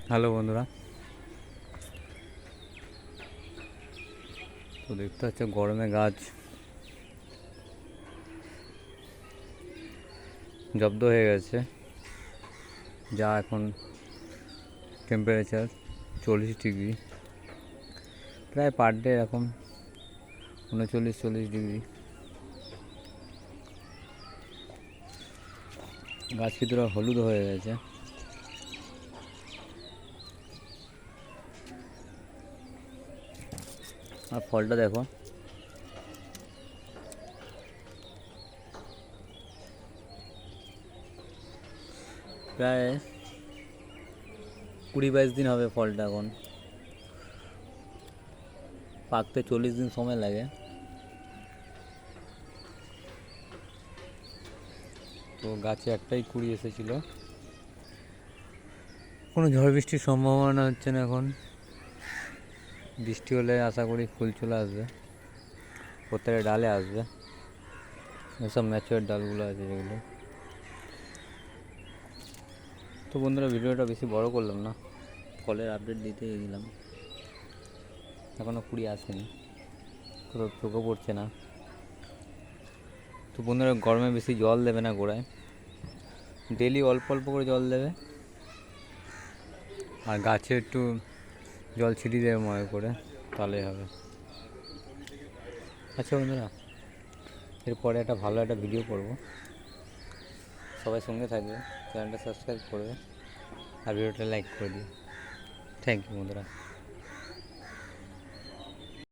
Hello বন্ধুরা, তো দেখতে হচ্ছে গরমে গাছ জব্দ হয়ে গেছে। যা এখন টেম্পারেচার 40 ডিগ্রি, প্রায় পার ডে এখন 39-40 ডিগ্রি। গাছ কিছুটা হলুদ হয়ে গেছে। আর ফলটা দেখো, প্রায় 20-22 দিন হবে ফলটা। এখন পাকতে 40 দিন সময় লাগে। তো গাছে একটাই কুড়ি এসেছিল। কোনো ঝড় বৃষ্টির সম্ভাবনা হচ্ছে না এখন। বৃষ্টি হলে আশা করি ফুল চলে আসবে, প্রত্যেকটা ডালে আসবে। এসব ম্যাচিওর ডালগুলো আছে যেগুলো। তো বন্ধুরা, ভিডিওটা বেশি বড় করলাম না, ফলের আপডেট দিতে গেছিলাম। এখনও কুড়ি আসেনি, কোথাও চোখও পড়ছে না। তো বন্ধুরা, গরমে বেশি জল দেবে না গোড়ায়, ডেলি অল্প অল্প করে জল দেবে। আর গাছে একটু জল ছিটিয়ে দেবে মনে করে, তাহলেই হবে। আচ্ছা বন্ধুরা, এরপরে একটা ভালো একটা ভিডিও করব। সবাই সঙ্গে থাকবে, চ্যানেলটা সাবস্ক্রাইব করবে আর ভিডিওটা লাইক করে দিও। থ্যাংক ইউ বন্ধুরা।